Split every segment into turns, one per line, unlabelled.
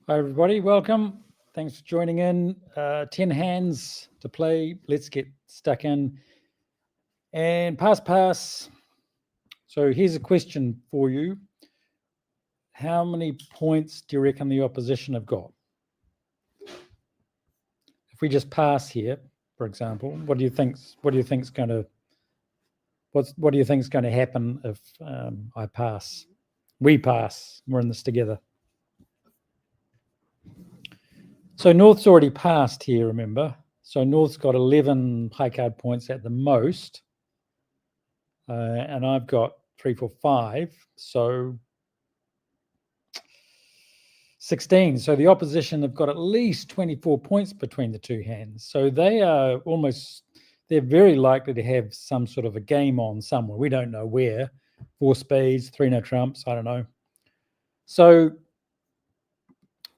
Hi, everybody. Welcome. Thanks for joining in. 10 hands to play. Let's get stuck in. And pass. So here's a question for you. How many points do you reckon the opposition have got? If we just pass here, for example, what do you think's going to happen if I pass? We pass. We're in this together. So North's already passed here, remember? So North's got 11 high card points at the most. And I've got 3, 4, 5. So 16. So the opposition have got at least 24 points between the two hands. So they're very likely to have some sort of a game on somewhere. We don't know where. 4 spades, 3 no trumps, I don't know. So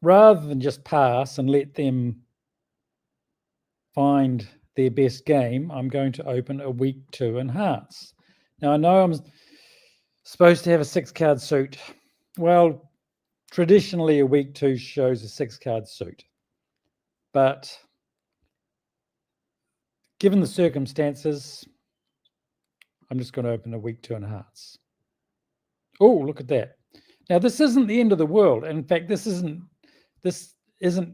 rather than just pass and let them find their best game, I'm going to open a weak 2 in hearts. Now, I know I'm supposed to have a 6-card suit. Well, traditionally, a weak 2 shows a 6-card suit. But given the circumstances, I'm just going to open a weak 2 in hearts. Oh, look at that. Now, this isn't the end of the world. In fact, this isn't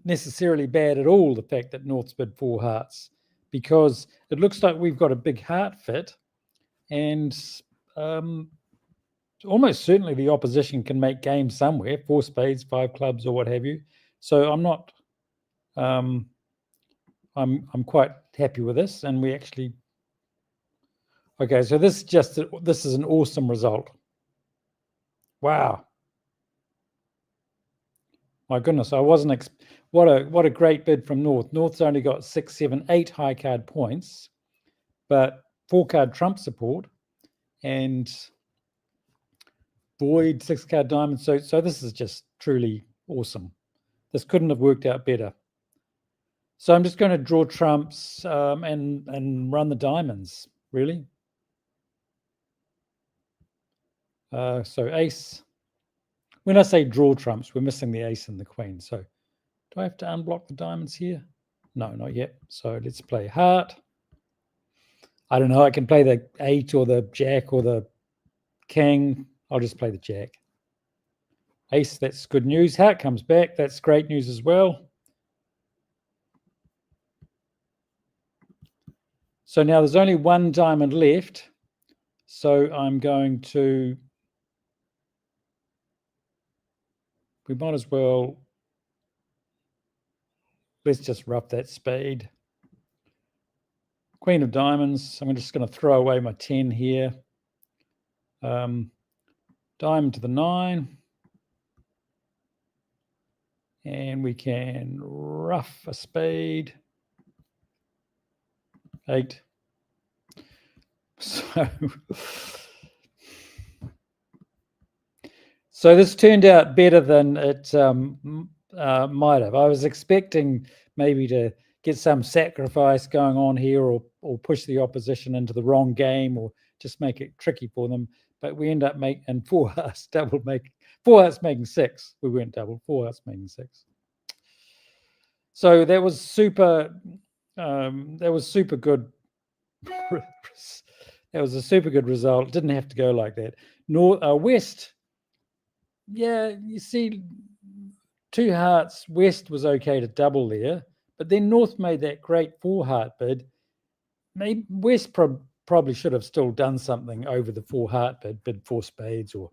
necessarily bad at all, the fact that North's bid 4 hearts, because it looks like we've got a big heart fit, and almost certainly the opposition can make game somewhere, 4 spades, 5 clubs, or what have you. So I'm not, I'm quite happy with this, and we actually, okay, so this is an awesome result. Wow. My goodness, I wasn't, what a great bid from North. North's only got 6, 7, 8 high card points, but 4 card trump support, and void, 6-card diamond. So this is just truly awesome. This couldn't have worked out better. So I'm just going to draw trumps and run the diamonds, really. So ace. When I say draw trumps, we're missing the ace and the queen. So do I have to unblock the diamonds here? No, not yet. So let's play heart. I don't know. I can play the 8 or the jack or the king. I'll just play the jack. Ace, that's good news. Heart comes back. That's great news as well. So now there's only 1 diamond left. So I'm going to, we might as well, let's just rough that spade. Queen of diamonds. I'm just going to throw away my 10 here. Diamond to the 9. And we can rough a spade. 8. So this turned out better than it might have. I was expecting maybe to get some sacrifice going on here, or push the opposition into the wrong game, or just make it tricky for them. But we end up making 4 hearts, 4 hearts making 6. We weren't double, 4 hearts making 6. So that was super. That was super good. That was a super good result. Didn't have to go like that. West. Yeah, you see, 2 hearts. West was okay to double there, but then North made that great 4 heart bid. Maybe West probably should have still done something over the 4 heart bid 4 spades, or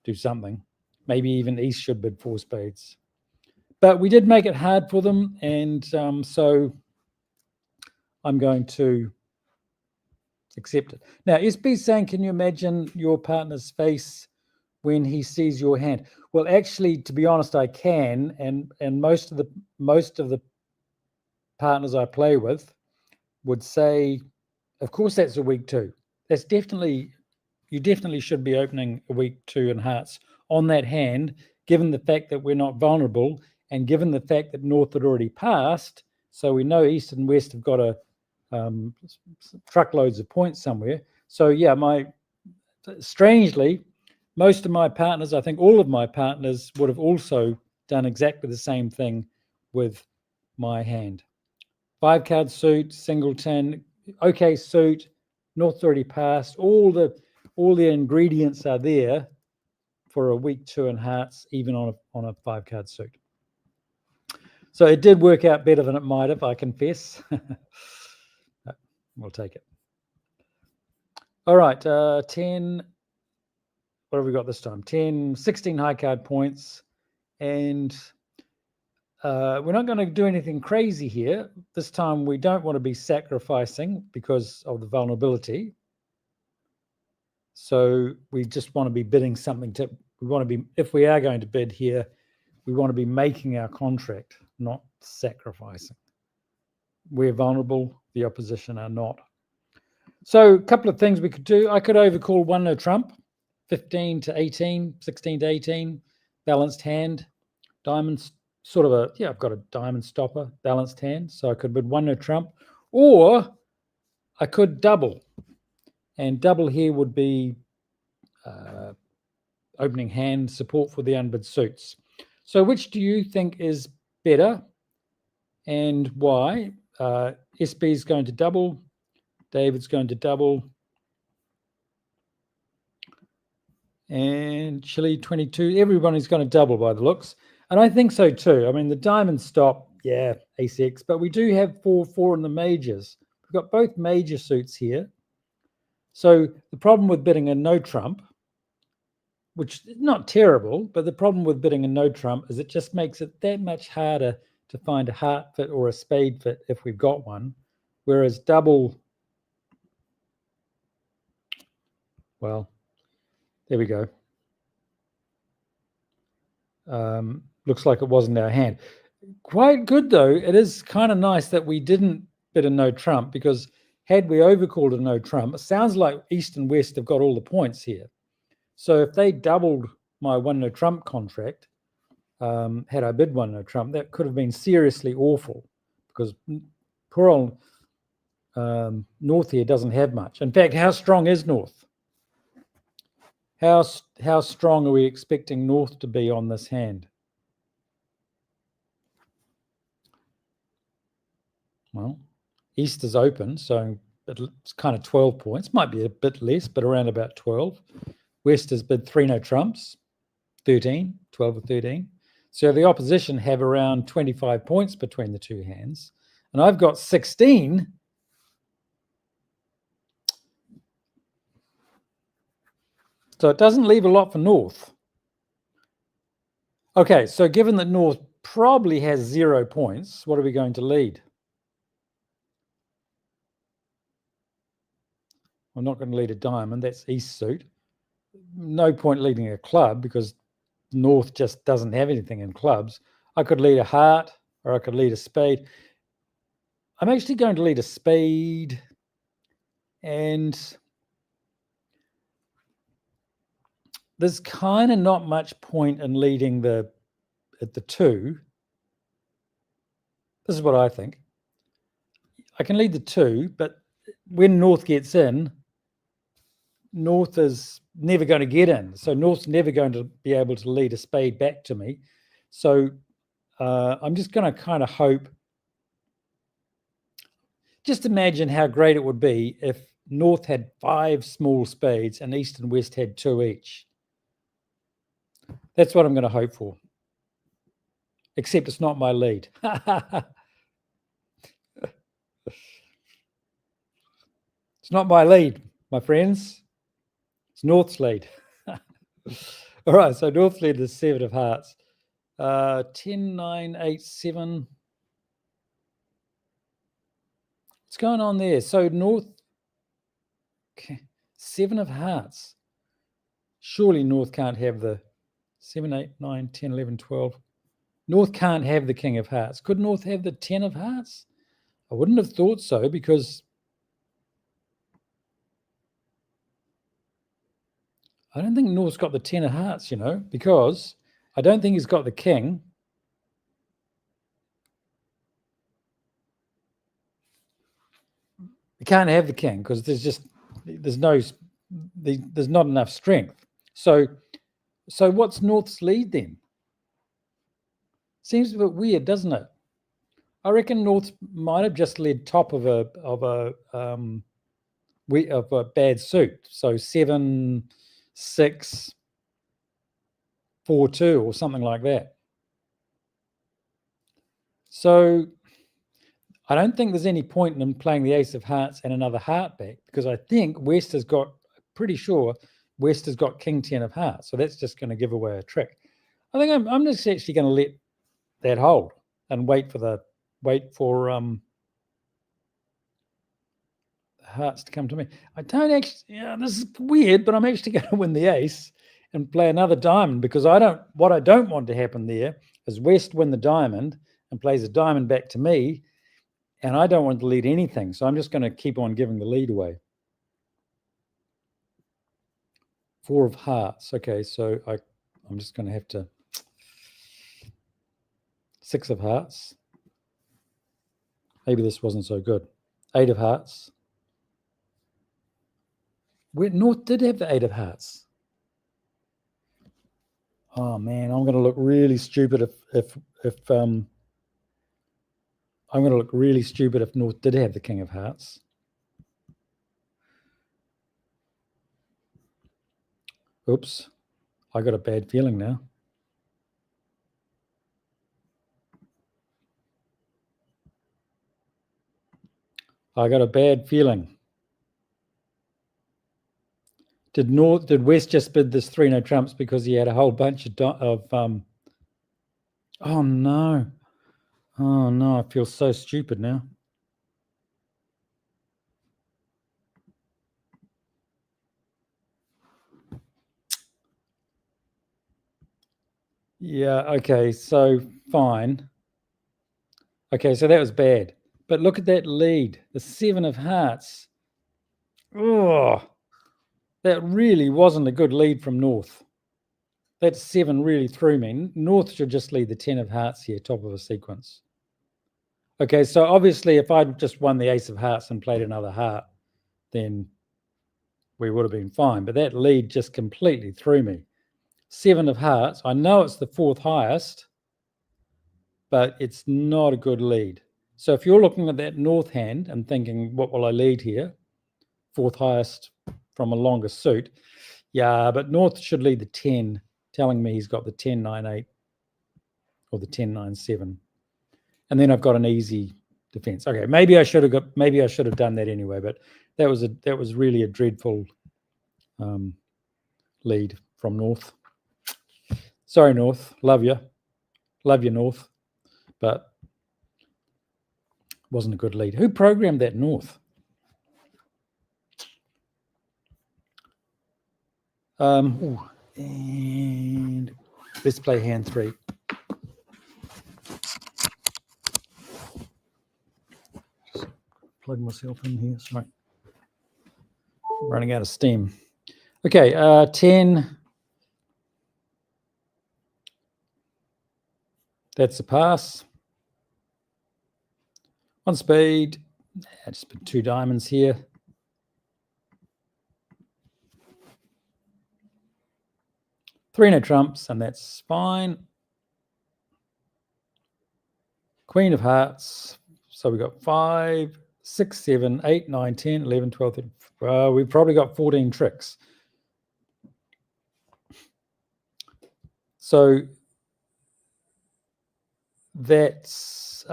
do something. Maybe even East should bid 4 spades. But we did make it hard for them, and so I'm going to accept it. Now, SB's saying, can you imagine your partner's face when he sees your hand? Well, actually, to be honest, I can, and most of the partners I play with would say, of course, that's a weak 2. That's definitely, you definitely should be opening a weak 2 in hearts on that hand, given the fact that we're not vulnerable, and given the fact that North had already passed. So we know East and West have got a truckloads of points somewhere. So yeah, strangely, most of my partners, I think all of my partners, would have also done exactly the same thing with my hand. 5-card suit, singleton, okay suit, North already passed. All the ingredients are there for a weak 2 in hearts, even on a 5-card suit. So it did work out better than it might have, I confess. We'll take it. All right, 10. What have we got this time? 16 high card points, and we're not going to do anything crazy here. This time we don't want to be sacrificing because of the vulnerability. So we just want to be bidding something we want to be, if we are going to bid here, we want to be making our contract, not sacrificing. We're vulnerable, the opposition are not. So a couple of things we could do. I could overcall 1 no trump, 15 to 18, 16 to 18, balanced hand, diamonds, sort of I've got a diamond stopper, balanced hand. So I could bid 1 no trump, or I could double. And double here would be opening hand support for the unbid suits. So which do you think is better and why? SB is going to double, David's going to double, and Chile 22, everyone is going to double by the looks. And I think so too. I mean, the diamond stop, yeah, ace-x, but we do have 4-4 in the majors. We've got both major suits here. So the problem with bidding a no trump, which is not terrible, but the problem with bidding a no trump is it just makes it that much harder to find a heart fit or a spade fit if we've got one. Whereas double, well, there we go. Looks like it wasn't our hand. Quite good though. It is kind of nice that we didn't bid a no trump, because had we overcalled a no trump, it sounds like East and West have got all the points here. So if they doubled my 1 no trump contract, had I bid 1 no trump, that could have been seriously awful, because poor old North here doesn't have much. In fact, how strong is North? How strong are we expecting North to be on this hand? Well, East is open, so it's kind of 12 points. Might be a bit less, but around about 12. West has bid 3 no trumps, 13, 12 or 13. So the opposition have around 25 points between the two hands. And I've got 16. So it doesn't leave a lot for North. Okay, so given that North probably has 0 points, what are we going to lead? I'm not going to lead a diamond, that's East suit. No point leading a club because North just doesn't have anything in clubs. I could lead a heart or I could lead a spade. I'm actually going to lead a spade, and there's kind of not much point in leading at the 2. This is what I think. I can lead the 2, but when North gets in, North is never going to get in. So North's never going to be able to lead a spade back to me. So I'm just going to kind of hope. Just imagine how great it would be if North had 5 small spades and East and West had 2 each. That's what I'm going to hope for. Except it's not my lead. It's not my lead, my friends. It's North's lead. All right, so North lead is 7 of hearts. 10, 9, 8, 7. What's going on there? So North, okay, 7 of hearts. Surely North can't have the 7, 8, 9, 10, 11, 12. North can't have the King of Hearts. Could North have the 10 of Hearts? I wouldn't have thought so, because I don't think North's got the 10 of Hearts, because I don't think he's got the King. You can't have the King because there's not enough strength. So what's North's lead then? Seems a bit weird, doesn't it? I reckon North might have just led top of a bad suit. So 7, 6, 4, 2 or something like that. So I don't think there's any point in him playing the ace of hearts and another heart back, because I think West has got, pretty sure West has got king 10 of hearts. So that's just going to give away a trick. I think I'm just actually going to let that hold and wait for hearts to come to me. I don't actually, this is weird, but I'm actually going to win the ace and play another diamond, because what I don't want to happen there is West win the diamond and plays a diamond back to me, and I don't want to lead anything. So I'm just going to keep on giving the lead away. 4 of hearts. Okay, so I'm just going to have to 6 of hearts. Maybe this wasn't so good. 8 of hearts. North did have the 8 of hearts. Oh man, I'm going to look really stupid if I'm going to look really stupid if North did have the king of hearts. Oops, I got a bad feeling now. I got a bad feeling. Did West just bid this 3 no trumps because he had a whole bunch of oh no. Oh no, I feel so stupid now. Yeah, okay, so fine. Okay, so that was bad. But look at that lead, the 7 of hearts. Oh, that really wasn't a good lead from North. That 7 really threw me. North should just lead the 10 of hearts here, top of a sequence. Okay, so obviously if I'd just won the ace of hearts and played another heart, then we would have been fine. But that lead just completely threw me. 7 of hearts. I know it's the 4th highest, but it's not a good lead. So if you're looking at that North hand and thinking, what will I lead here? 4th highest from a longer suit. Yeah, but North should lead the 10, telling me he's got the 10-9-8 or the 10-9-7. And then I've got an easy defense. Okay, maybe I should have done that anyway, but that was really a dreadful lead from North. Sorry, North. Love you, North, but wasn't a good lead. Who programmed that North? And let's play hand 3. Just plug myself in here. Sorry, running out of steam. Okay, 10. That's a pass. On speed. I just put 2 diamonds here. Three no trumps, and that's fine. Queen of hearts. So we've got 5, 6, 7, 8, 9, 10, 11, 12, 13. We've probably got 14 tricks. So that's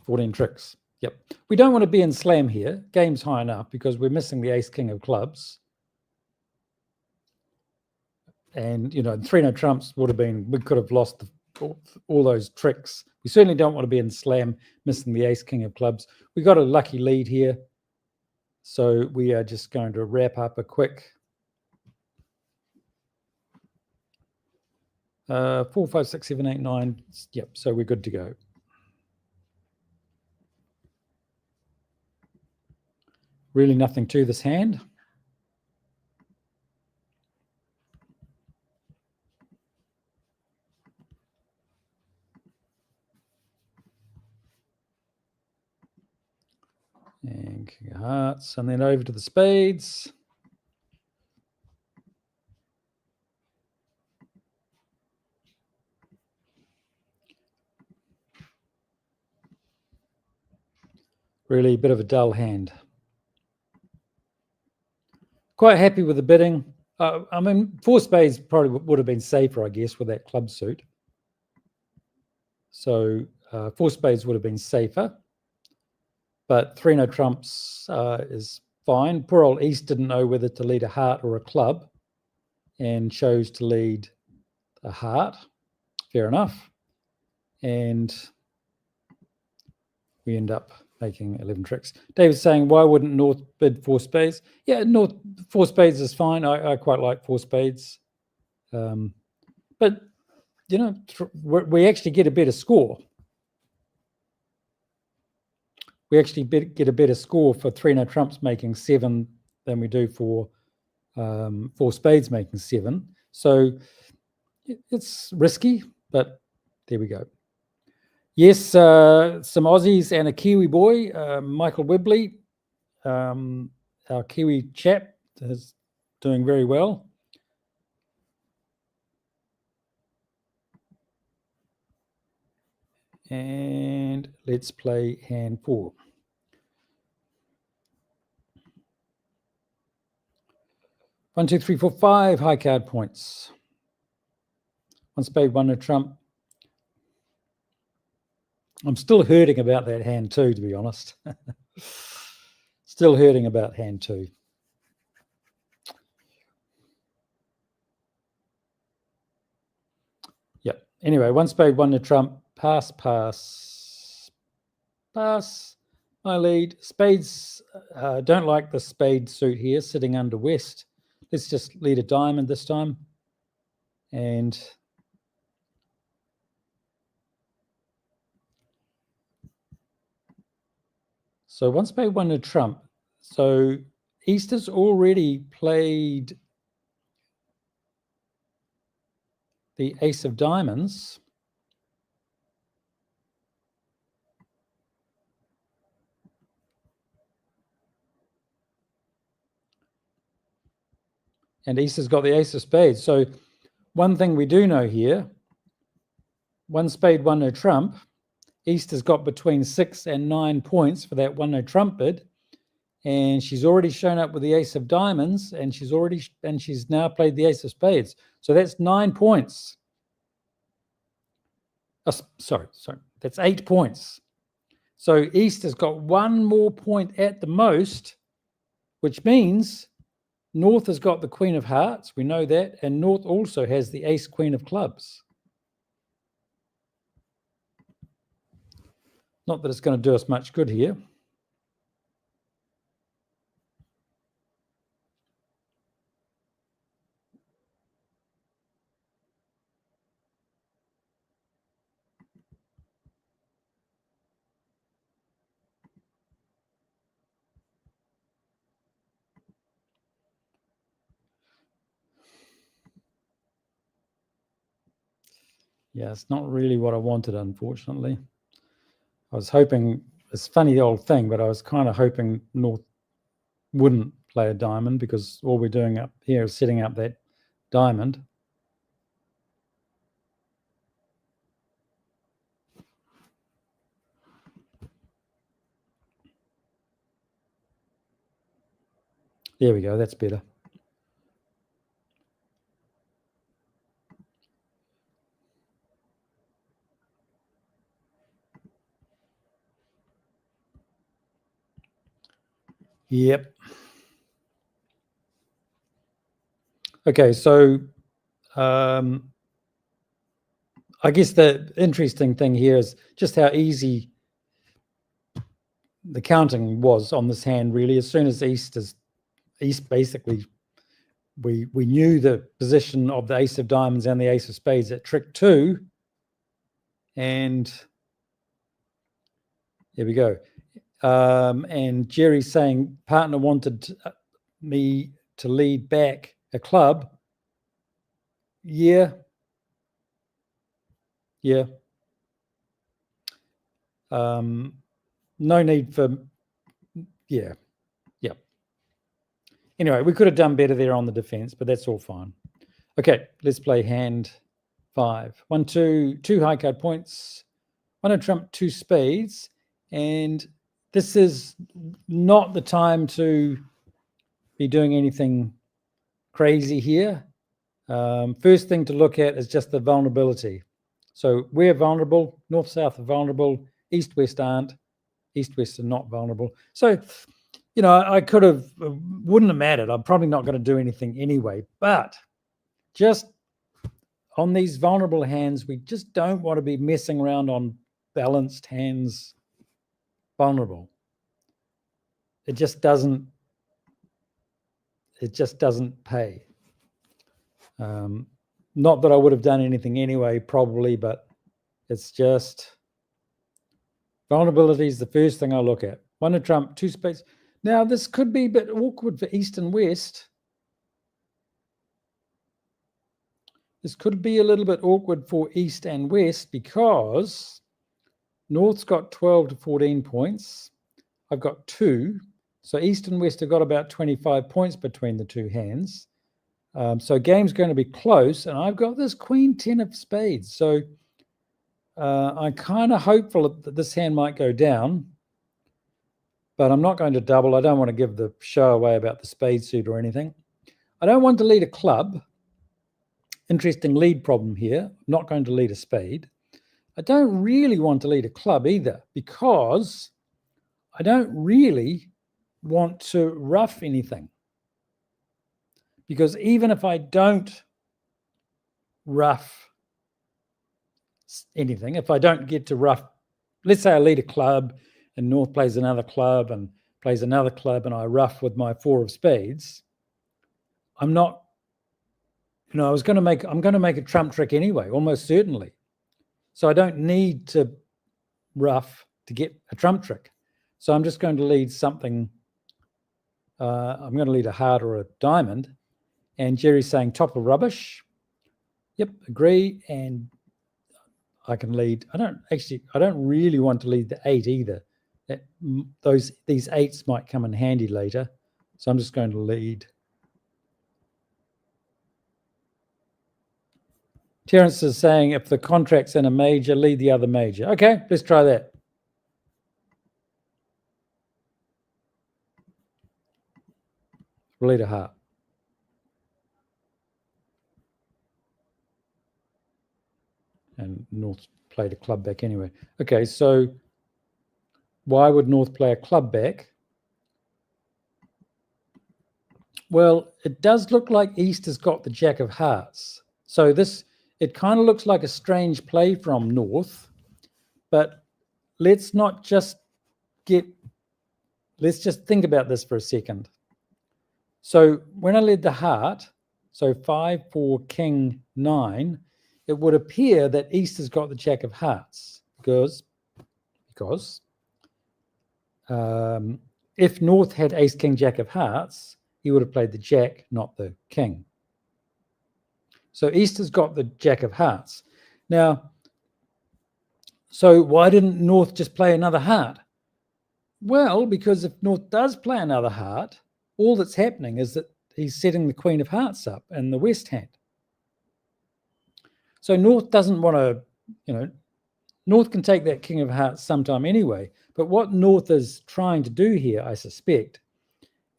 14 tricks. Yep. We don't want to be in slam here. Game's high enough because we're missing the ace king of clubs. And, 3 no trumps would have been, we could have lost all those tricks. We certainly don't want to be in slam missing the ace king of clubs. We got a lucky lead here. So we are just going to wrap up a quick 4, 5, 6, 7, 8, 9. Yep, so we're good to go. Really nothing to this hand. And king of hearts, and then over to the spades. Really a bit of a dull hand. Quite happy with the bidding. I mean, 4 spades probably would have been safer, I guess, with that club suit. So 4 spades would have been safer. But 3 no trumps is fine. Poor old East didn't know whether to lead a heart or a club and chose to lead a heart. Fair enough. And we end up making 11 tricks. David's saying, why wouldn't North bid 4 spades? Yeah, North 4 spades is fine. I quite like 4 spades. But, you know, we actually get a better score. We actually get a better score for 3 no trumps making 7 than we do for 4 spades making 7. So it's risky, but there we go. Yes, some Aussies and a Kiwi boy, Michael Webley, our Kiwi chap, is doing very well. And let's play hand 4. One, two, three, four, 5 high card points. 1 spade, 1 no trump. I'm still hurting about that hand 2, to be honest. Still hurting about hand 2. Yep. Anyway, 1 spade, 1 no trump. Pass, pass, pass. My lead. Spades, don't like the spade suit here, sitting under West. Let's just lead a diamond this time. And so 1 spade, 1 no trump. So East has already played the ace of diamonds. And East has got the ace of spades. So one thing we do know here, 1 spade, 1 no trump. East has got between 6 and 9 points for that 1 no trump bid. And she's already shown up with the ace of diamonds, and she's now played the ace of spades. So that's 9 points. Oh, sorry, that's 8 points. So East has got 1 more point at the most, which means North has got the Queen of Hearts, we know that, and North also has the Ace Queen of Clubs. Not that it's going to do us much good here. Yeah, it's not really what I wanted, unfortunately. I was hoping, it's a funny old thing, but I was kind of hoping North wouldn't play a diamond, because all we're doing up here is setting up that diamond. There we go, that's better. Yep. Okay, so I guess the interesting thing here is just how easy the counting was on this hand, really. As soon as East basically, we knew the position of the ace of diamonds and the ace of spades at trick 2, and there we go. And Jerry's saying partner wanted me to lead back a club. Yeah. No need for, yeah. Anyway, we could have done better there on the defense, but that's all fine. Okay, let's play hand 5. 1, 2 high card points. 1 no trump, 2 spades, and this is not the time to be doing anything crazy here. First thing to look at is just the vulnerability. So we're vulnerable, north-south are vulnerable, east-west aren't, east-west are not vulnerable. So, you know, I could have, wouldn't have mattered. I'm probably not going to do anything anyway, but just on these vulnerable hands, we just don't want to be messing around on balanced hands vulnerable. It just doesn't pay. Not that I would have done anything anyway, probably, but it's just vulnerability is the first thing I look at. One to trump, two spades. Now, this could be a bit awkward for east and west. This could be a little bit awkward for east and west because north's got 12 to 14 points. I've got 2. So east and west have got about 25 points between the two hands. So game's going to be close, and I've got this queen 10 of spades. So I'm kind of hopeful that this hand might go down, but I'm not going to double. I don't want to give the show away about the spade suit or anything. I don't want to lead a club. Interesting lead problem here. I'm not going to lead a spade. I don't really want to lead a club either because I don't really want to rough anything. Because even if I don't rough anything, if I don't get to rough, let's say I lead a club and north plays another club and plays another club and I rough with my 4 of spades, I'm not, you know, I'm going to make a trump trick anyway, almost certainly. So I don't need to rough to get a trump trick. So I'm just going to lead something. I'm going to lead a heart or a diamond. And Jerry's saying top of rubbish. Yep, agree. And I can lead. I don't really want to lead the 8 either. These 8s might come in handy later. So I'm just going to lead. Terence is saying if the contract's in a major, lead the other major. Okay, let's try that. We'll lead a heart. And North played a club back anyway. Okay, so why would North play a club back? Well, it does look like East has got the Jack of Hearts. So it kind of looks like a strange play from North, but let's just think about this for a second. So when I led the heart, so 5, 4, King, 9, it would appear that East has got the Jack of Hearts because if North had Ace, King, Jack of Hearts, he would have played the Jack, not the King. So East has got the Jack of Hearts. Now, so why didn't North just play another heart? Well, because if North does play another heart, all that's happening is that he's setting the Queen of Hearts up in the West hand. So North doesn't want to, North can take that King of Hearts sometime anyway. But what North is trying to do here, I suspect,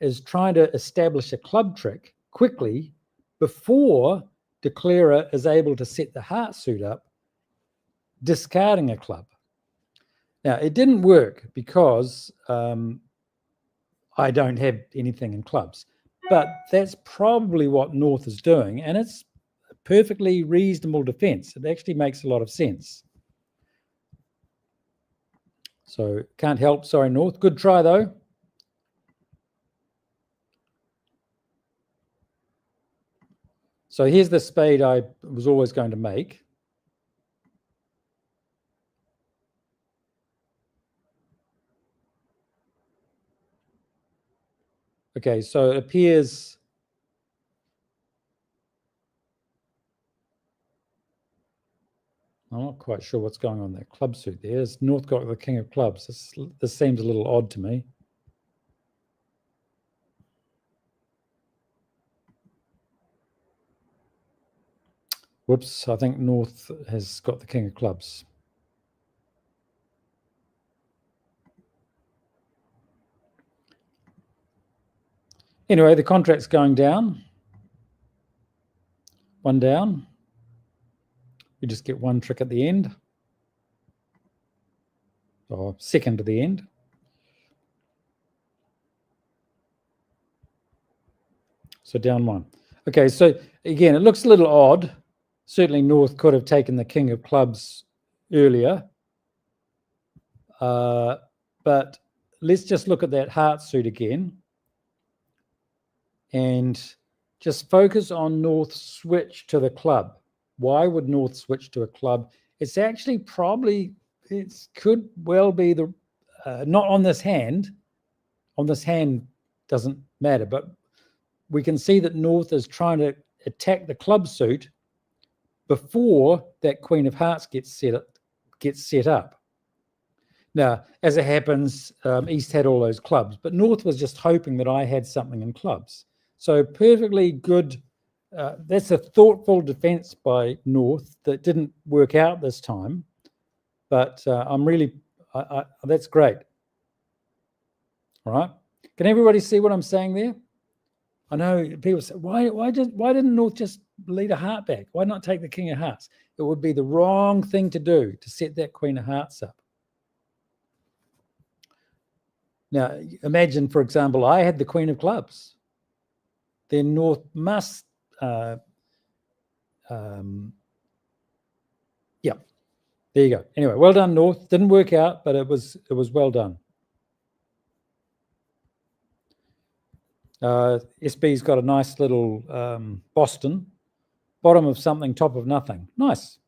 is trying to establish a club trick quickly before Declarer is able to set the heart suit up, discarding a club. Now, it didn't work because I don't have anything in clubs. But that's probably what North is doing, and it's a perfectly reasonable defense. It actually makes a lot of sense. So can't help. Sorry, North. Good try, though. So here's the spade I was always going to make. Okay, so it appears I'm not quite sure what's going on there. Club suit there. Is North got the King of Clubs. This seems a little odd to me. Whoops, I think North has got the King of Clubs. Anyway, the contract's going down. One down. You just get one trick at the end. Or second to the end. So down one. Okay, so again, it looks a little odd. Certainly North could have taken the king of clubs earlier. But let's just look at that heart suit again. And just focus on North's switch to the club. Why would North switch to a club? It's actually probably, it could well be the, not on this hand. On this hand doesn't matter, but we can see that North is trying to attack the club suit before that Queen of Hearts gets set up. Now, as it happens, East had all those clubs, but North was just hoping that I had something in clubs. So perfectly good. That's a thoughtful defense by North that didn't work out this time, but I'm really, that's great. All right. Can everybody see what I'm saying there? I know people say, why didn't North just lead a heart back? Why not take the King of Hearts? It would be the wrong thing to do to set that Queen of Hearts up. Now, imagine, for example, I had the Queen of Clubs. Then North must, yeah, there you go. Anyway, well done, North. Didn't work out, but it was well done. SB's got a nice little Boston, bottom of something, top of nothing. Nice.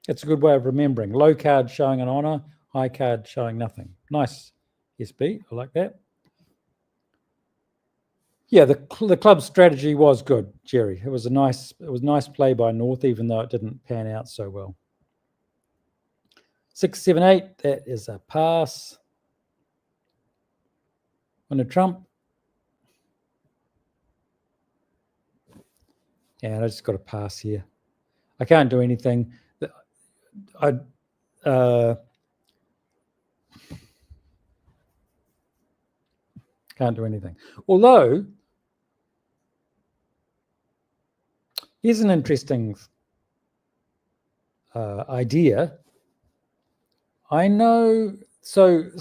It's a good way of remembering. Low card showing an honor, high card showing nothing. Nice, SB. I like that. Yeah, the club strategy was good, Jerry. It was nice play by North, even though it didn't pan out so well. 6, 7, 8. That is a pass. On a trump. Yeah, I just got a pass here. I can't do anything. Can't do anything. Although, here's an interesting idea. I know, for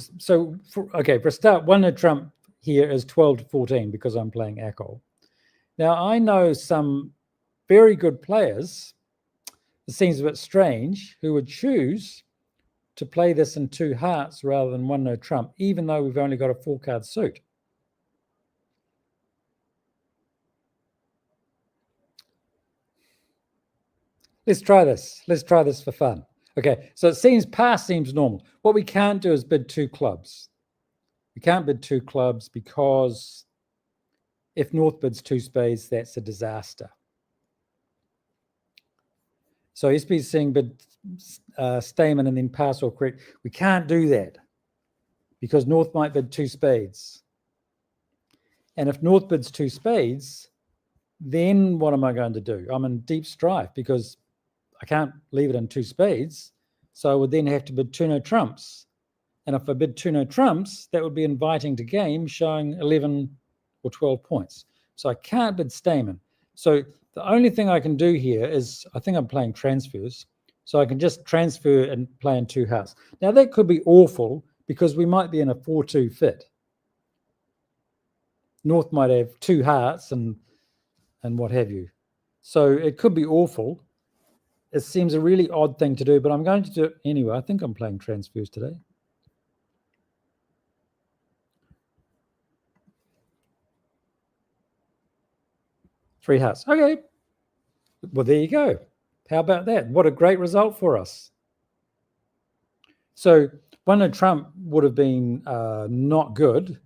a start, one of Trump here is 12 to 14 because I'm playing Atoll. Now, I know some very good players, it seems a bit strange, who would choose to play this in 2 hearts rather than 1 no trump, even though we've only got a 4-card suit. Let's try this. Let's try this for fun. Okay, so pass seems normal. What we can't do is bid 2 clubs. We can't bid 2 clubs because if North bids 2 spades, that's a disaster. So SB's saying bid Stamen and then pass or correct. We can't do that because North might bid 2 spades. And if North bids 2 spades, then what am I going to do? I'm in deep strife because I can't leave it in 2 spades. So I would then have to bid 2 no trumps. And if I bid 2 no trumps, that would be inviting to game, showing 11 or 12 points. So I can't bid Stamen. So the only thing I can do here is, I think I'm playing transfers. So I can just transfer and play in 2 hearts. Now that could be awful because we might be in a 4-2 fit. North might have 2 hearts and what have you. So it could be awful. It seems a really odd thing to do, but I'm going to do it anyway. I think I'm playing transfers today. Three hearts. Okay. Well, there you go. How about that? What a great result for us. So 1 no trump would have been not good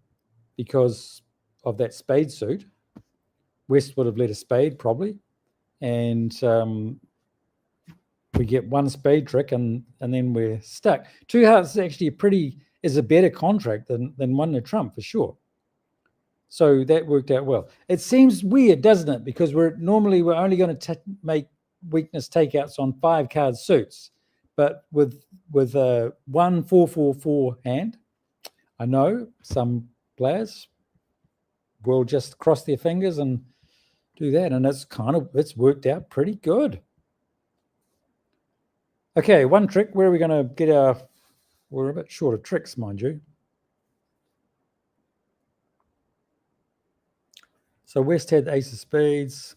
because of that spade suit. West would have led a spade probably. And we get 1 spade trick and then we're stuck. 2 hearts is actually is a better contract than 1 no trump for sure. So that worked out well. It seems weird, doesn't it? Because we're only going to make weakness takeouts on 5 card suits, but with a 1-4-4-4 hand, I know some players will just cross their fingers and do that, and it's worked out pretty good. Okay, one trick. Where are we going to get our? We're a bit short of tricks, mind you. So West had the ace of spades.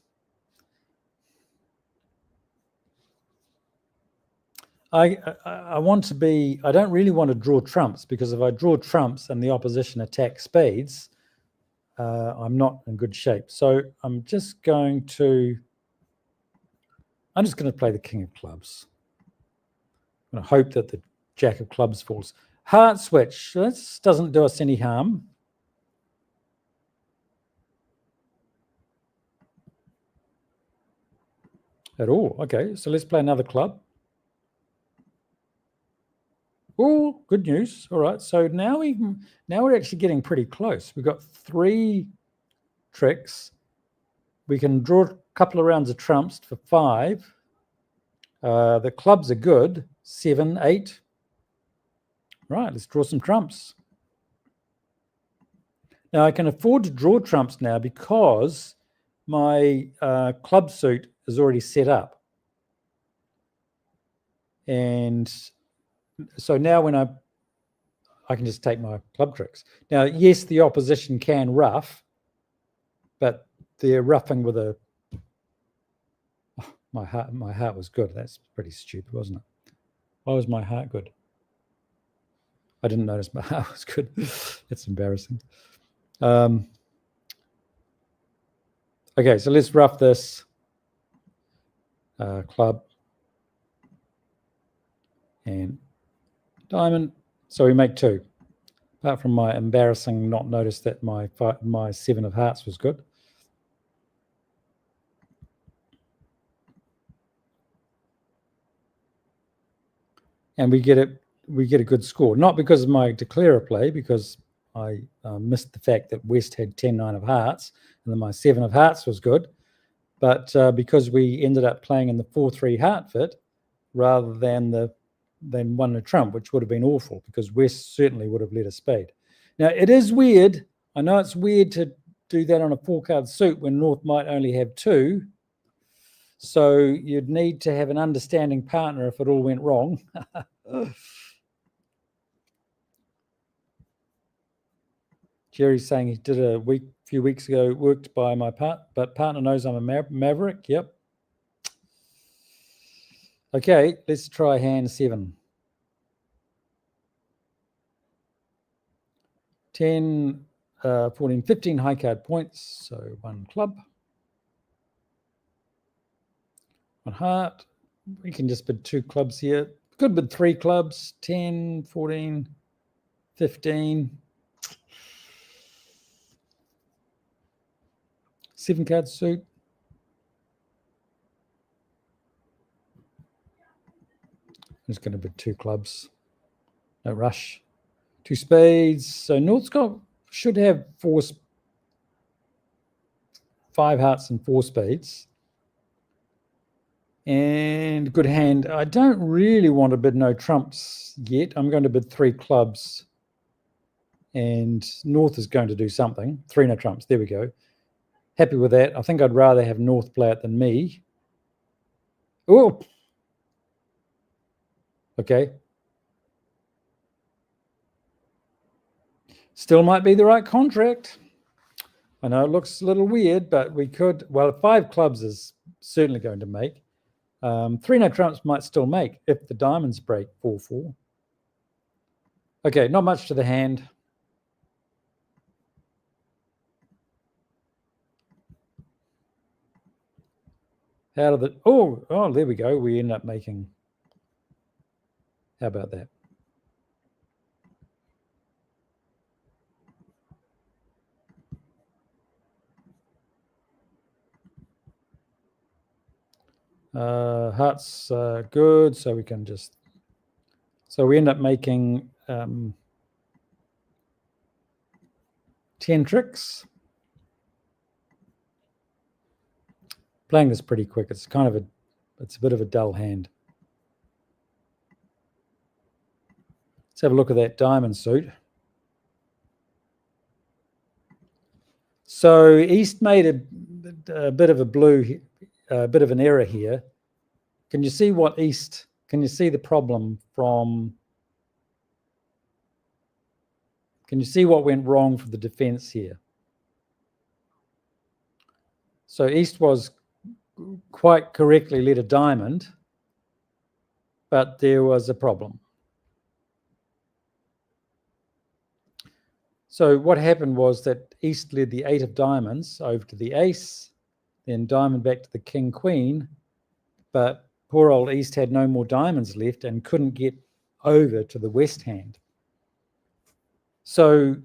I want to be, I don't really want to draw trumps, because if I draw trumps and the opposition attacks spades, I'm not in good shape. So I'm just going to play the king of clubs. I'm going to hope that the jack of clubs falls. Heart switch. This doesn't do us any harm. At all. Okay, so let's play another club. Oh, good news. All right, so now we're actually getting pretty close. We've got 3 tricks. We can draw a couple of rounds of trumps for 5. The clubs are good. 7, 8. Right, let's draw some trumps. Now I can afford to draw trumps now because my club suit is already set up. And so now when I can just take my club tricks. Now, yes, the opposition can rough, but they're roughing with a... Oh, my heart was good. That's pretty stupid, wasn't it? Why was my heart good? I didn't notice my heart was good. That's embarrassing. Okay, so let's rough this club and diamond. So we make 2. Apart from my embarrassing not notice that my 7 of hearts was good. And we get a good score, not because of my declarer play, because I missed the fact that West had 10, 9 of hearts, and then my 7 of hearts was good, but because we ended up playing in the 4-3 heart fit rather than 1 a trump, which would have been awful, because West certainly would have led a spade. Now, it is weird. I know it's weird to do that on a 4-card suit when North might only have 2. So you'd need to have an understanding partner if it all went wrong. Jerry's saying he did a few weeks ago, worked by my but partner knows I'm a maverick. Yep. Okay, let's try hand 7. 10, 14, 15 high card points. So 1 club. 1 heart. We can just bid 2 clubs here. Could bid 3 clubs. 10, 14, 15. 7 card suit. I'm just going to bid 2 clubs. No rush. 2 spades. So North's should have 5 hearts and 4 spades. And good hand. I don't really want to bid no trumps yet. I'm going to bid 3 clubs. And North is going to do something. 3 no trumps. There we go. Happy with that. I think I'd rather have North play it than me. Oh. Okay. Still might be the right contract. I know it looks a little weird, but we could... Well, 5 clubs is certainly going to make. 3 no trumps might still make if the diamonds break 4-4. Okay, not much to the hand. Out of the... Oh, there we go. We end up making... How about that? Hearts good, so we can just... So we end up making 10 tricks. Playing this pretty quick. It's kind of it's a bit of a dull hand. Let's have a look at that diamond suit. So East made a bit of a bit of an error here. Can you see what East? Can you see the problem from? Can you see what went wrong for the defense here? So East was quite correctly led a diamond, but there was a problem. So what happened was that East led the 8 of diamonds over to the ace, then diamond back to the king queen, but poor old East had no more diamonds left and couldn't get over to the west hand. So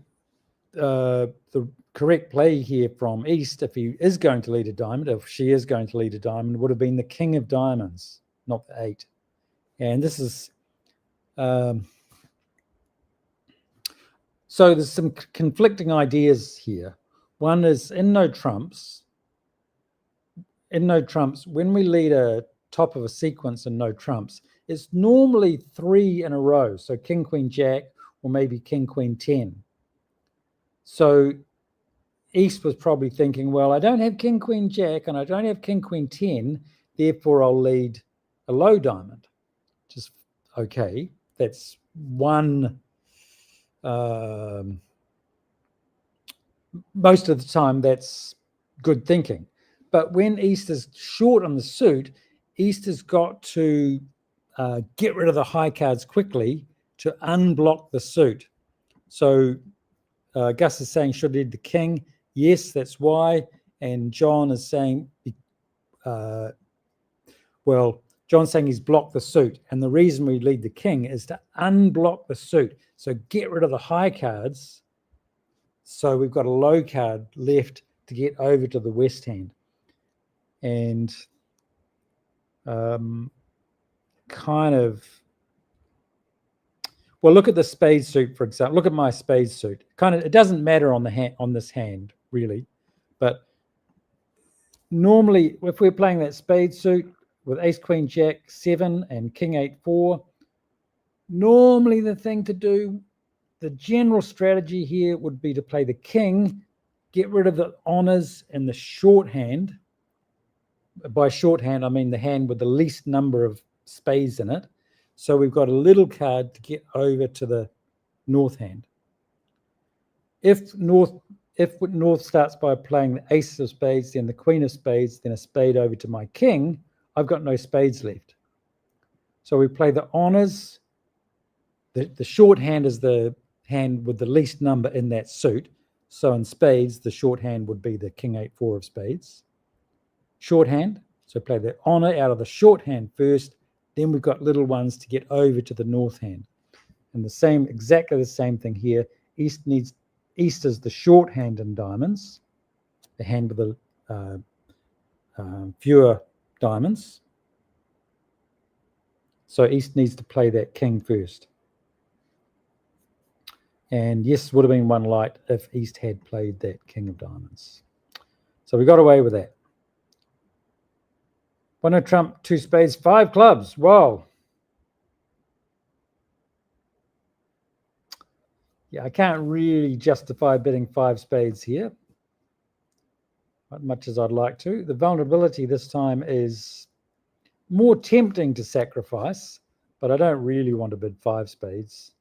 the correct play here from East, if he is going to lead a diamond, if she is going to lead a diamond, would have been the king of diamonds, not the 8. And this is so there's some conflicting ideas here. One is in no trumps, when we lead a top of a sequence in no trumps, it's normally 3 in a row. So king, queen, jack, or maybe king, queen, 10. So East was probably thinking, well, I don't have king, queen, jack, and I don't have king, queen, 10, therefore I'll lead a low diamond. Just okay. That's one. Most of the time, that's good thinking. But when East is short on the suit, East has got to get rid of the high cards quickly to unblock the suit. So Gus is saying should lead the king. Yes, that's why. And John is saying, well, John's saying he's blocked the suit. And the reason we lead the king is to unblock the suit. So get rid of the high cards. So we've got a low card left to get over to the west hand. And kind of, well, look at the spade suit, for example. Look at my spade suit. Kind of, it doesn't matter on the hand, on this hand, really. But normally, if we're playing that spade suit with ace, queen, jack, 7 and king, 8, 4, normally the thing to do, the general strategy here would be to play the king, get rid of the honors in the shorthand. By shorthand, I mean the hand with the least number of spades in it. So we've got a little card to get over to the north hand. If North starts by playing the ace of spades, then the queen of spades, then a spade over to my king, I've got no spades left. So we play the honors. The shorthand is the hand with the least number in that suit. So in spades, the shorthand would be the king, 8, 4 of spades. Shorthand, so play the honor out of the shorthand first, then we've got little ones to get over to the north hand. And the same, exactly the same thing here. East is the shorthand in diamonds, the hand with the fewer diamonds. So East needs to play that king first. And yes, would have been one light if East had played that king of diamonds. So we got away with that. One no trump, 2 spades, 5 clubs. Wow. Yeah, I can't really justify bidding 5 spades here, as much as I'd like to. The vulnerability this time is more tempting to sacrifice, but I don't really want to bid 5 spades.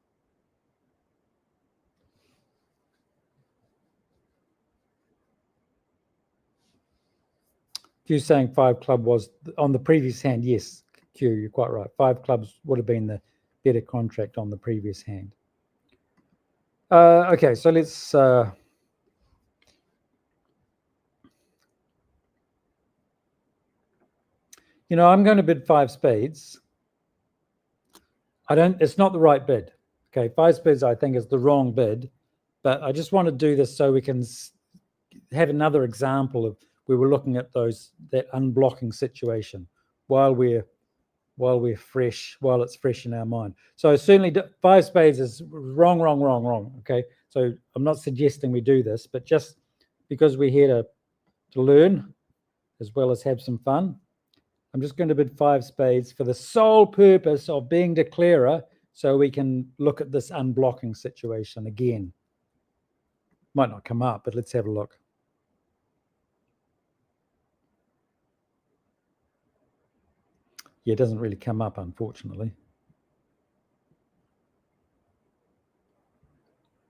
Q saying 5 club was on the previous hand. Yes, Q, you're quite right. 5 clubs would have been the better contract on the previous hand. Okay, so let's you know, I'm going to bid 5 spades. It's not the right bid. Okay, 5 spades I think is the wrong bid, but I just want to do this so we can have another example of where we're looking at that unblocking situation while it's fresh in our mind. So certainly 5 spades is wrong. Okay, so I'm not suggesting we do this, but just because we're here to learn as well as have some fun, I'm just going to bid 5 spades for the sole purpose of being declarer, so we can look at this unblocking situation again. Might not come up, but let's have a look. Yeah, it doesn't really come up, unfortunately.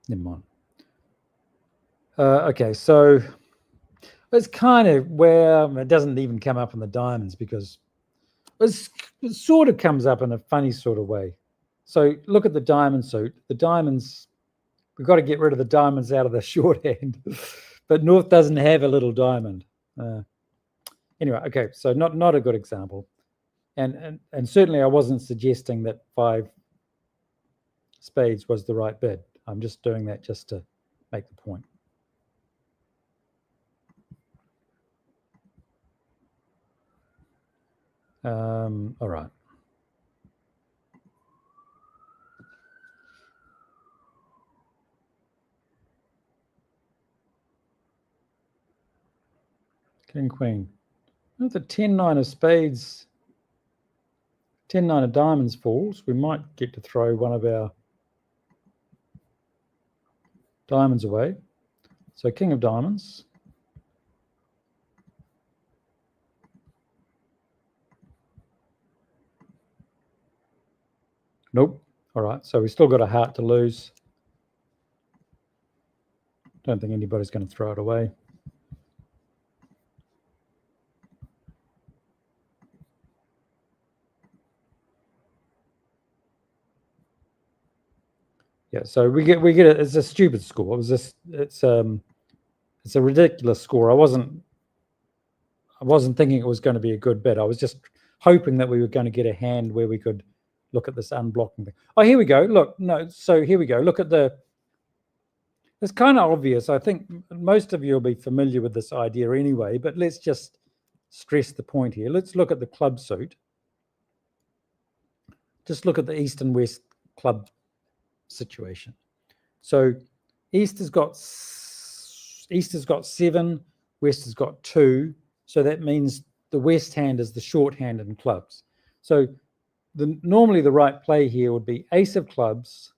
Never mind. Okay, so it's kind of where it doesn't even come up in the diamonds because it sort of comes up in a funny sort of way. So look at the diamond suit. The diamonds, we've got to get rid of the diamonds out of the shorthand, but North doesn't have a little diamond. Anyway, okay, so not a good example. And certainly I wasn't suggesting that 5 spades was the right bid. I'm just doing that just to make the point. All right. King, queen. If the 10-9 of spades, 10-9 of diamonds falls, we might get to throw one of our diamonds away. So king of diamonds. Nope. All right, so we still got a heart to lose. Don't think anybody's going to throw it away. Yeah, so we get it. It's a stupid score. It was just it's a ridiculous score. I wasn't thinking it was going to be a good bid. I was just hoping that we were going to get a hand where we could look at this unblocking thing. Oh, here we go. Look, no, so here we go. Look at the. It's kind of obvious. I think most of you will be familiar with this idea anyway, but let's just stress the point here. Let's look at the club suit. Just look at the East and West club situation. So East has got 7, West has got 2. So that means the West hand is the short hand in clubs. So normally the right play here would be ace of clubs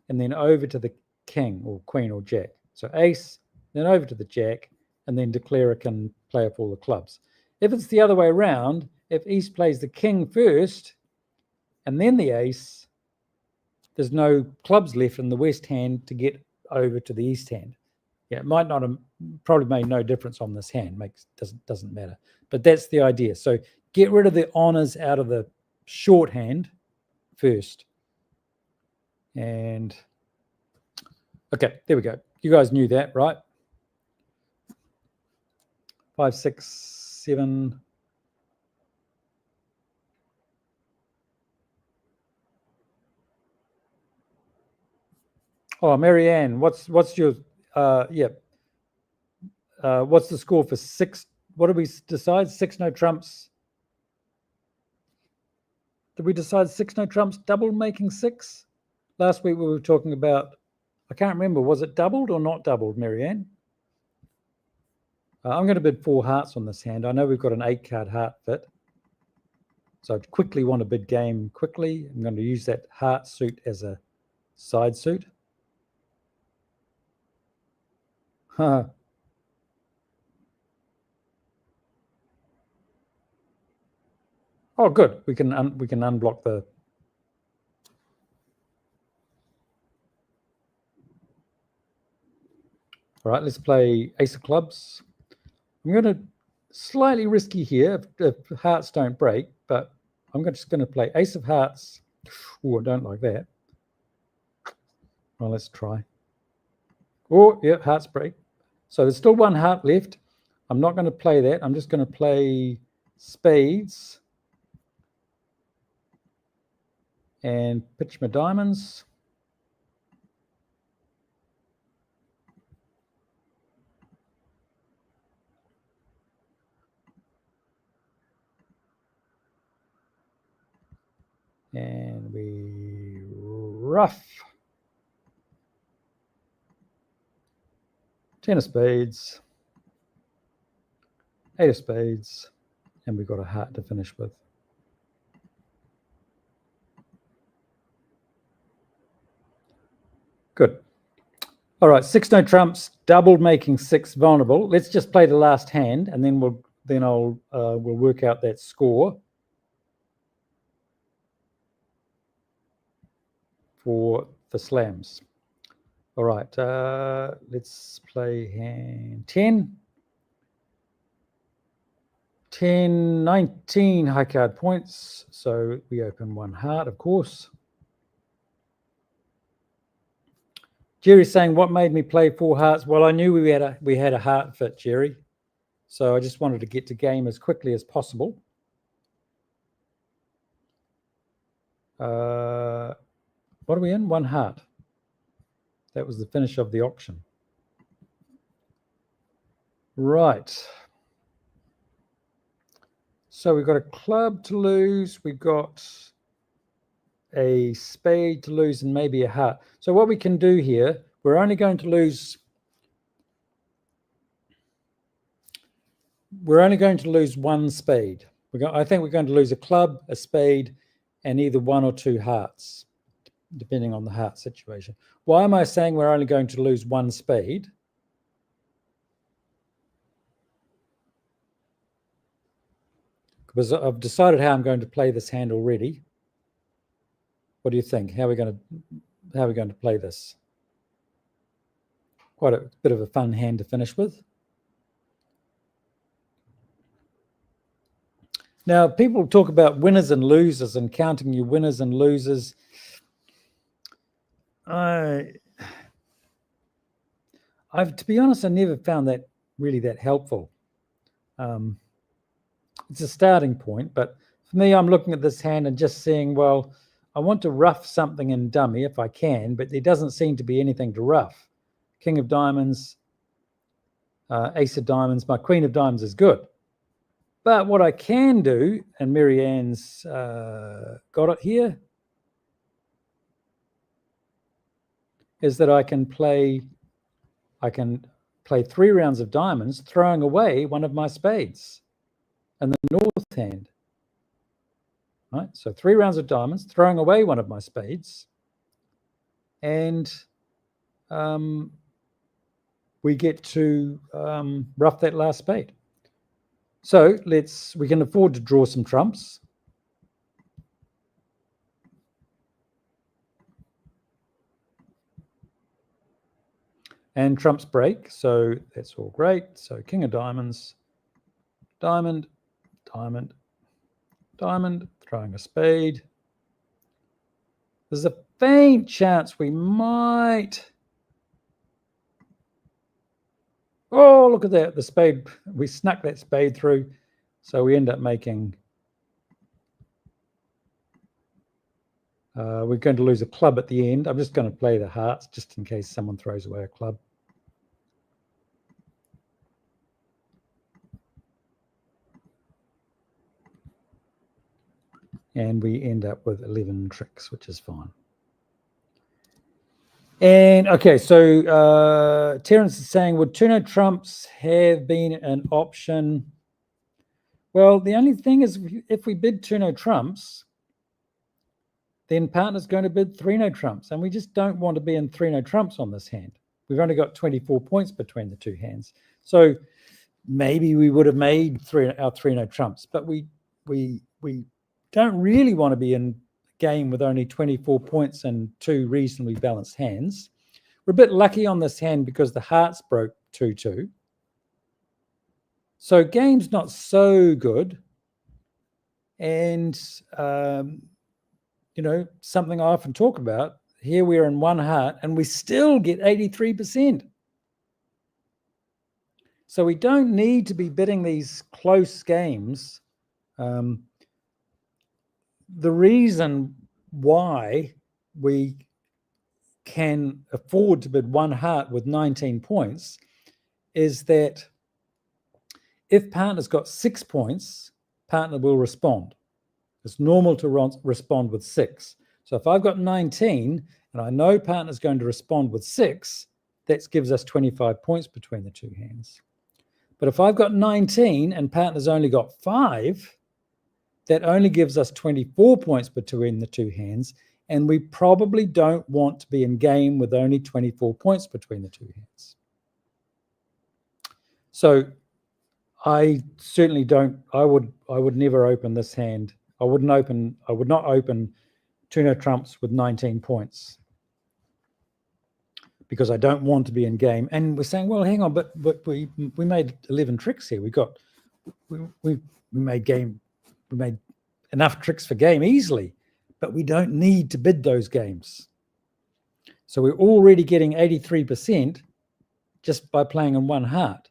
and then over to the king or queen or jack. So ace, then over to the jack, and then declarer can play up all the clubs. If it's the other way around, if East plays the king first and then the ace, there's no clubs left in the West hand to get over to the East hand. Yeah, it might not have probably made no difference on this hand. Doesn't matter. But that's the idea. So get rid of the honors out of the shorthand first. And okay, there we go. You guys knew that, right? 5, 6, 7. Oh, Marianne, what's your what's the score for 6? What did we decide? 6 no trumps. Did we decide 6 no trumps double making 6? Last week we were talking about, I can't remember, was it doubled or not doubled, Marianne? I'm going to bid 4 hearts on this hand. I know we've got an 8-card heart fit. So I quickly want to bid game quickly. I'm going to use that heart suit as a side suit. Oh, good. We can unblock the. All right, let's play ace of clubs. I'm going to slightly risky here if hearts don't break, but I'm just going to play ace of hearts. Oh, I don't like that. Well, let's try. Oh, yeah, hearts break. So there's still 1 heart left. I'm not going to play that. I'm just going to play spades and pitch my diamonds. And we rough. 10 of spades, 8 of spades, and we've got a heart to finish with. Good. All right, 6 no trumps, doubled making 6 vulnerable. Let's just play the last hand, and then we'll work out that score. for the slams. All right, let's play hand 10. 10, 19 high card points. So we open one heart, of course. Jerry's saying, what made me play 4 hearts? Well, I knew we had a heart fit, Jerry. So I just wanted to get to game as quickly as possible. What are we in? 1 heart. That was the finish of the auction. Right. So we've got a club to lose. We've got a spade to lose and maybe a heart. So what we can do here, we're only going to lose... We're only going to lose 1 spade. I think we're going to lose a club, a spade, and either 1 or 2 hearts, depending on the heart situation. Why am I saying we're only going to lose 1 spade? Because I've decided how I'm going to play this hand already. What do you think? How are we going to play this? Quite a bit of a fun hand to finish with. Now, people talk about winners and losers and counting your winners and losers. To be honest, I never found that really that helpful. It's a starting point, but for me, I'm looking at this hand and just seeing, well, I want to rough something in dummy if I can, but there doesn't seem to be anything to rough. King of diamonds, ace of diamonds, my queen of diamonds is good. But what I can do, and Mary Ann's got it here, is that I can play 3 rounds of diamonds, throwing away one of my spades and the north hand. Right, so 3 rounds of diamonds, throwing away one of my spades, and we get to rough that last spade. So we can afford to draw some trumps. And trumps break, so that's all great. So king of diamonds, diamond, diamond, diamond, throwing a spade. There's a faint chance we might... Oh, look at that, the spade, we snuck that spade through. So we end up making... we're going to lose a club at the end. I'm just going to play the hearts just in case someone throws away a club. And we end up with 11 tricks, which is fine. And okay, so Terence is saying, would 2-no trumps have been an option? Well, the only thing is, if we bid 2-no trumps, then partner's going to bid 3-no trumps, and we just don't want to be in 3-no trumps on this hand. We've only got 24 points between the 2 hands. So maybe we would have made our 3-no trumps, but we don't really want to be in a game with only 24 points and 2 reasonably balanced hands. We're a bit lucky on this hand because the hearts broke 2-2. So game's not so good. And, you know, something I often talk about, here we are in 1 heart and we still get 83%. So we don't need to be bidding these close games. The reason why we can afford to bid 1 heart with 19 points is that if partner's got 6 points, partner will respond. It's normal to respond with 6. So if I've got 19 and I know partner's going to respond with 6, that gives us 25 points between the 2 hands. But if I've got 19 and partner's only got 5, that only gives us 24 points between the 2 hands, and we probably don't want to be in game with only 24 points between the 2 hands. So I certainly don't, I would never open this hand. I would not open 2 no trumps with 19 points. Because I don't want to be in game. And we're saying, well, hang on, but we made 11 tricks here. We made enough tricks for game easily, but we don't need to bid those games. So we're already getting 83% just by playing on one heart.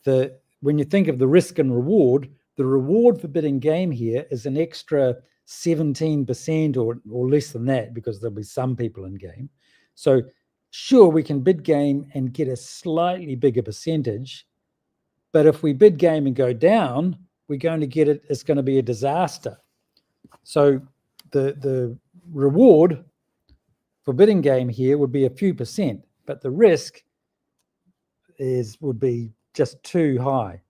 When you think of the risk and reward, the reward for bidding game here is an extra 17% or less than that, because there'll be some people in game. So sure, we can bid game and get a slightly bigger percentage, but if we bid game and go down, we're going to get it. It's going to be a disaster. So the reward for bidding game here would be a few percent, but the risk would be just too high.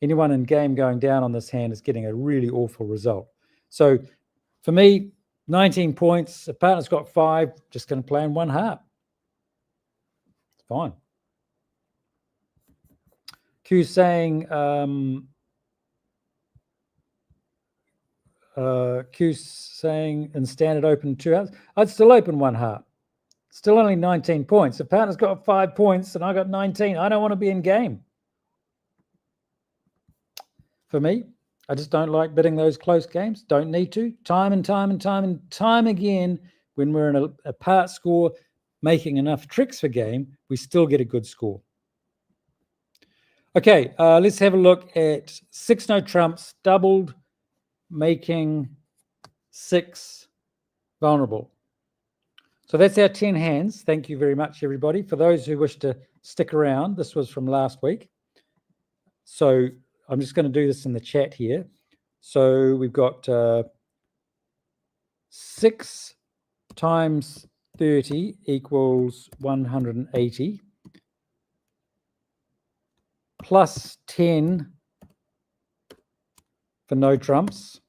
Anyone in game going down on this hand is getting a really awful result. So for me, 19 points. If partner's got 5, just going to play in one heart. It's fine. Q's saying, in standard open 2 hearts, I'd still open one heart. Still only 19 points. If partner's got 5 points and I got 19, I don't want to be in game. For me, I just don't like bidding those close games. Don't need to. Time and time again, when we're in a part score, making enough tricks for game, we still get a good score. Okay, let's have a look at 6 no trumps doubled, making 6 vulnerable. So that's our 10 hands. Thank you very much, everybody. For those who wish to stick around, this was from last week. So I'm just going to do this in the chat here. So we've got 6 times 30 equals 180, plus 10 for no trumps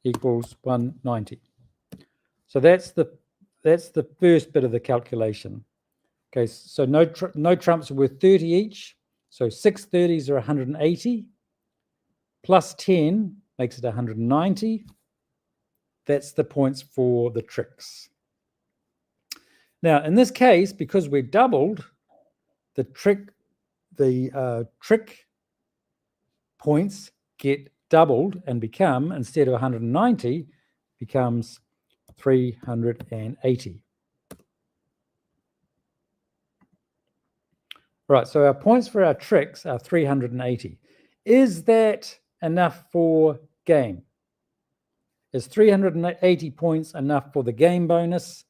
equals 190. So that's the first bit of the calculation. Okay, so no trumps are worth 30 each. So 6 30s are 180, plus 10 makes it 190. That's the points for the tricks. Now, in this case, because we're doubled, the trick points get doubled and become, instead of 190, becomes 380. Right, so our points for our tricks are 380. Is that enough for game? Is 380 points enough for the game bonus?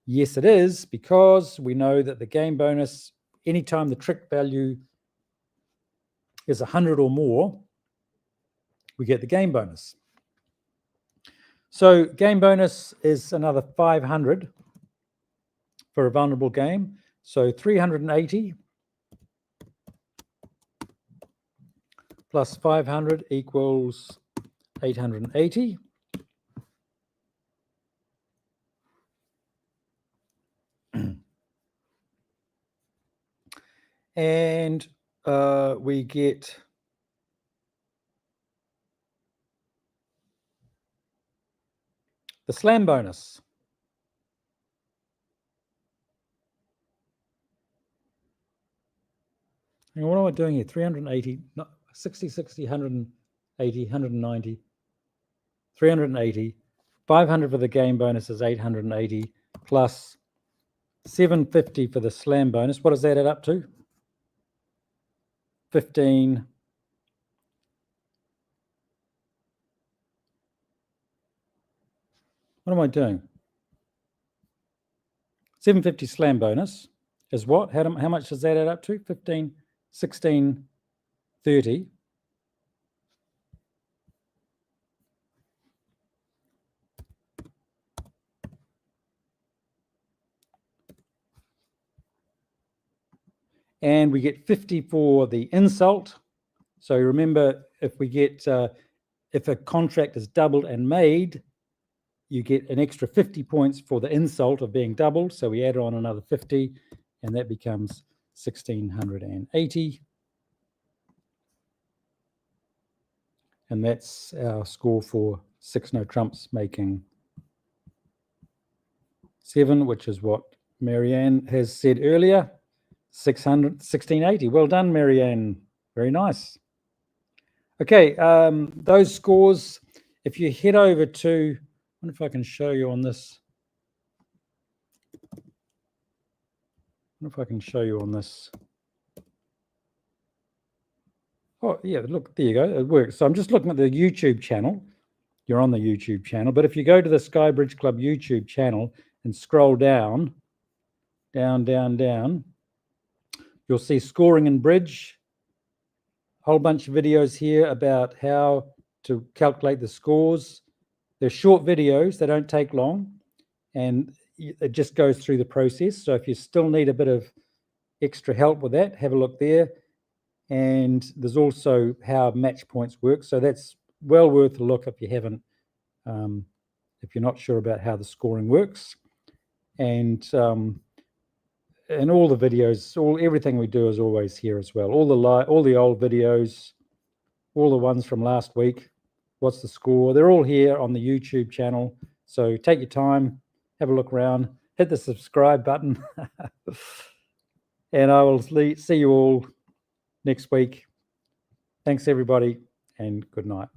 Yes, it is, because we know that the game bonus, anytime the trick value is 100 or more, we get the game bonus. So game bonus is another 500 for a vulnerable game. So 380 plus 500 equals 880. And we get the slam bonus. And what am I doing here? 380, 60, 60, 180, 190, 380. 500 for the game bonus is 880, plus 750 for the slam bonus. What does that add up to? 15. What am I doing? 750 slam bonus is what? How much does that add up to? 15, 16, 30. And we get 50 for the insult. So remember, if we get, if a contract is doubled and made, you get an extra 50 points for the insult of being doubled. So we add on another 50, and that becomes 1,680. And that's our score for 6 no trumps making 7, which is what Marianne has said earlier. 1680. Well done, Marianne. Very nice. Okay, those scores, if you head over to, I wonder if I can show you on this. Oh, yeah, look, there you go. It works. So I'm just looking at the YouTube channel. You're on the YouTube channel. But if you go to the Sky Bridge Club YouTube channel and scroll down, down, you'll see scoring in bridge. A whole bunch of videos here about how to calculate the scores. They're short videos. They don't take long. And it just goes through the process. So if you still need a bit of extra help with that, have a look there. And there's also how match points work. So that's well worth a look if you haven't, if you're not sure about how the scoring works. And all the videos, everything we do is always here as well. All the old videos, all the ones from last week. What's the score? They're all here on the YouTube channel. So take your time, have a look around, hit the subscribe button, and I will see you all next week. Thanks, everybody, and good night.